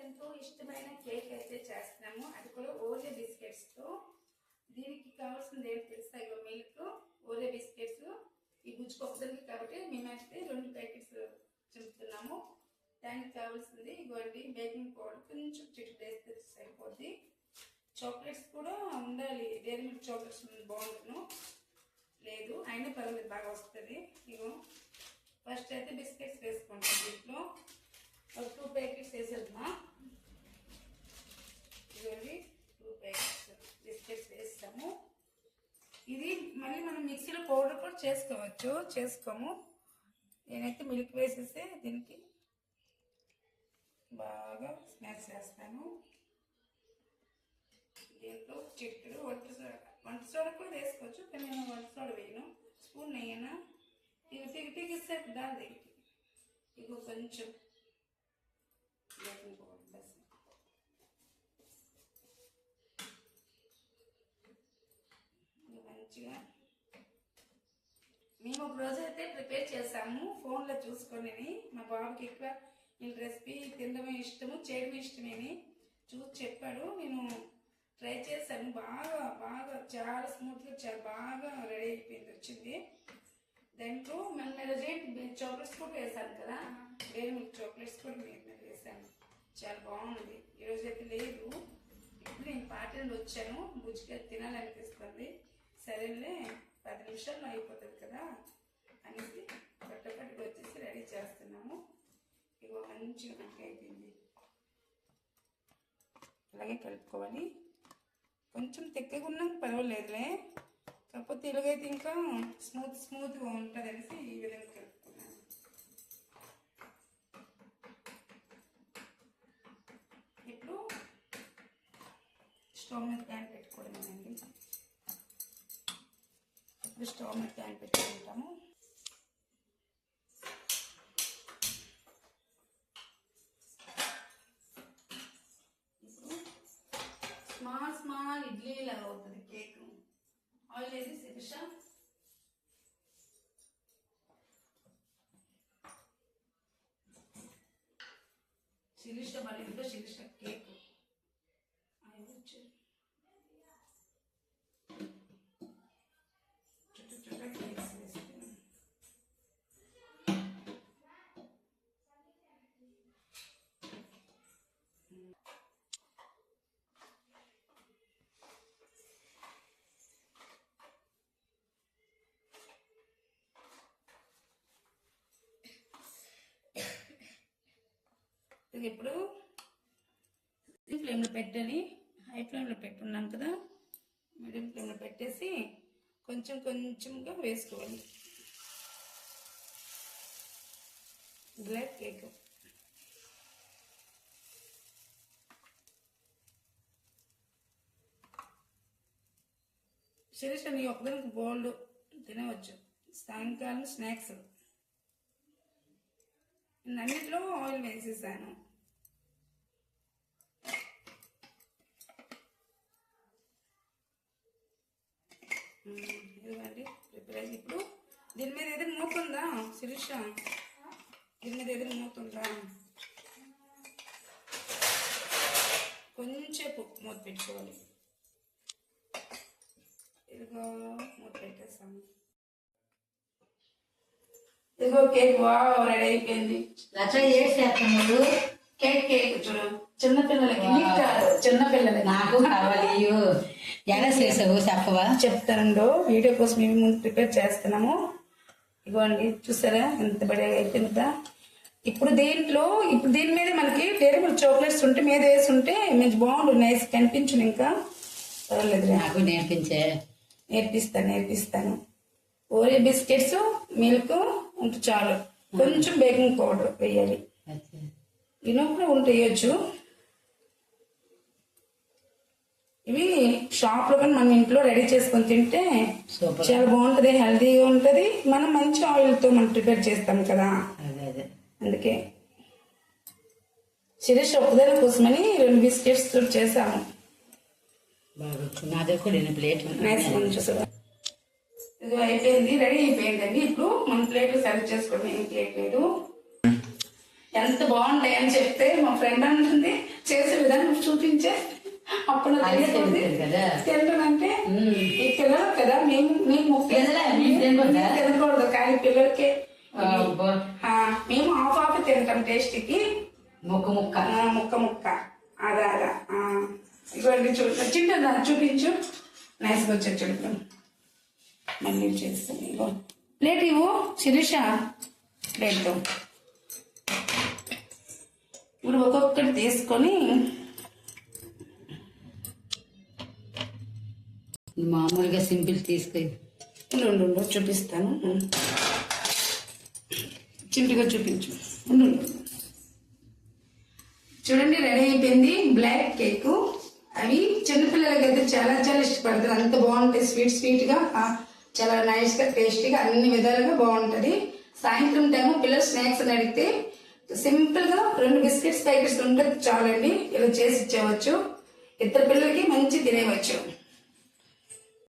ఎంతో ఇష్టమైన కేక్ అయితే చేస్తున్నాము. అది కూడా ఓరియో బిస్కెట్స్తో. దీనికి కావాల్సింది ఏంటి తెలుసా? ఇగో మిల్క్, ఓరియో బిస్కెట్స్, ఈ గుజ్జుకొక్కదానికి కాబట్టి మేమైతే 2 ప్యాకెట్స్ చింపుతున్నాము. దానికి కావాల్సింది ఇగోండి బేకింగ్ పౌడర్ కొంచెం చిటికెడు వేస్తే సరిపోద్ది. చాక్లెట్స్ కూడా ఉండాలి. డైరీ మిల్క్ చాక్లెట్స్ బాగుంటును లేదు అయినా పర్వాలేదు, బాగా వస్తుంది. ఇగో ఫస్ట్ అయితే బిస్కెట్స్ వేసుకుంటాం. దీంట్లో ఒక 2 ప్యాకెట్స్ వేసేద్దామా. ఇవన్నీ 2 ప్యాకెట్స్ బిస్కెట్స్ వేస్తాము. ఇది మళ్ళీ మనం మిక్సీలో పౌడర్ కూడా చేసుకోము. నేనైతే మిల్క్ వేసేసి దీనికి బాగా స్మాష్ చేస్తాను. దీంట్లో చిక్కుడు వంట సోడా కూడా వేసుకోవచ్చు, కానీ నేను వంట సోడా వేయను. స్పూన్ వేయనా ఇవి ఇస్తే దాని ఇక కొంచెం బేకింగ్ పౌడర్ బస్. మంచిగా మేము ఒక రోజు అయితే ప్రిపేర్ చేసాము ఫోన్లో చూసుకొని. మా బాబుకి ఎక్కువ ఈ రెసిపీ తినడమే ఇష్టము, చేయడమే ఇష్టమేని చూసి చెప్పాడు. నేను ట్రై చేశాను. బాగా చాలా స్మూత్గా చాలా బాగా రెడీ అయిపోయింది, వచ్చింది. దాంట్లో మనం చాక్లెట్స్ కూడా వేసాను కదా, డైరీ మిల్క్ చాక్లెట్స్ కూడా నేను వేసాను. చాలా బాగుంది. ఈరోజు అయితే లేదు, ఇప్పుడు నేను పార్టీ నుండి వచ్చాను, బుజ్జిగా తినాలనిపిస్తుంది. సరేలే 10 నిమిషాల్లో అయిపోతుంది కదా అనేసి పట్టపట్టుకు వచ్చేసి రెడీ చేస్తున్నాము. ఇగో మంచిగా మనకి అయిపోయింది. అలాగే కలుపుకోవాలి. కొంచెం తిక్కగా ఉన్నా పర్వాలేదులే, కాకపోతే ఇలాగైతే ఇంకా స్మూత్గా ఉంటుంది అనేసి ఈ విధంగా కలుపుకున్నాను. ఇప్పుడు స్టవ్ మీద ప్యాన్ పెట్టుకోవడమేనండి. ఇప్పుడు స్టవ్ మీద ప్యాన్ పెట్టుకుంటాము. ఇప్పుడు స్మాల్ ఇడ్లీ లాగా అవుతుంది కేక్. ఆయిల్ వేసి శిరీష వాళ్ళ ఇంట్లో శిరీష కేక్ చుట్టూ కేక్స్ వేస్తాను. ఇప్పుడు ఫ్లేమ్లో పెట్టాలి. హై ఫ్లేమ్లో పెట్టుకున్నాం కదా, మీడియం ఫ్లేమ్లో పెట్టేసి కొంచెంగా వేసుకోవాలి. బ్లాక్ కేక్ శిరీష నీ ఒక్కదానికి బోల్డ్ తినవచ్చు. సాయంకాలం స్నాక్స్ అన్నిట్లో ఆయిల్ వేసేసాను. ఇదిగోండి ప్రిపేర్ అయింది. ఇప్పుడు దీని మీద ఏదైనా మూతుందా శిరీష? దీని మీద ఏదైనా మూతుందా? కొంచెంసేపు మూత పెట్టుకోవాలి. ఇదిగో మూత పెట్టేసాము. ఇదిగో కేక్ రెడీ అయిపోయింది. చేస్తున్నాడు కేక్ చూడు, చిన్నపిల్లలకి చిన్నపిల్లలకి నాకు కావాలి. ఎలా చేసావు చెప్పవా? చెప్తానండు. వీడియో కోసం మేము ముందు ప్రిపేర్ చేస్తున్నాము. ఇదిగోండి చూసారా ఎంత బడిగా అయిపోయిందా. ఇప్పుడు దీని మీద మనకి డైరీ మిల్క్ చాక్లెట్స్ ఉంటే మీద వేసి ఉంటే మంచి బాగుండు, నైస్ కనిపించును. ఇంకా పర్వాలేదు, నాకు నేర్పిస్తాను. ఓరియో బిస్కెట్స్, మిల్క్ ఉంటే చాలు. కొంచెం బేకింగ్ పౌడర్ వేయాలి. కూడా ఉంటే వేయచ్చు. ఇవి షాప్లో కానీ మనం ఇంట్లో రెడీ చేసుకొని తింటే చాలా బాగుంటుంది, హెల్తీగా ఉంటుంది. మనం మంచి ఆయిల్తో మనం ప్రిపేర్ చేస్తాం కదా, అందుకే శిరీష్ ఒక్కదాని కోసమని 2 బిస్కెట్స్ చేసాము. ఇది అయిపోయింది, రెడీ అయిపోయిందండి. ఇప్పుడు మన ప్లేట్ సర్వ్ చేసుకోవడం ఏం లేదు. ఎంత బాగుంటాయని చెప్తే మా ఫ్రెండ్ అంటుంది చేసే విధానం చూపించే అప్పుడు నాకు అది తెలియదు తెలుస్తుంది కదా. తింటానంటే ఈ పిల్లలు కదా మేము పిల్లలా? మీరు తినకూడదా? తినకూడదు కానీ పిల్లలకి అబ్బా. మేము హాఫ్ తింటాం టేస్ట్కి ముక్క ముక్క ముక్క ముక్క అదా ఇవ్వండి చింటదా చూపించు నైస్గా వచ్చాడు చూడు మళ్ళీ చేస్తాను ఇగో ప్లేట్ ఇవ్వు శిరీష ప్లేట్ ఇప్పుడు ఒక్కొక్కటి తీసుకొని మామూలుగా సింపుల్ తీసుకొని ఉండు చూపిస్తాను చింటిగా చూపించు ఉండు చూడండి రెడీ అయిపోయింది బ్లాక్ కేక్ అవి చిన్నపిల్లలకైతే చాలా చాలా ఇష్టపడతారు అంత బాగుంటాయి స్వీట్ గా చాలా నైస్ గా టేస్టీగా అన్ని విధాలుగా బాగుంటది సాయంత్రం టైం పిల్లలు స్నాక్స్ అని అడిగితే సింపుల్ గా 2 బిస్కెట్స్ ప్యాకెట్స్ ఉంటే చాలండి ఇలా చేసి ఇచ్చేవచ్చు ఇద్దరు పిల్లలకి మంచి తినేవచ్చు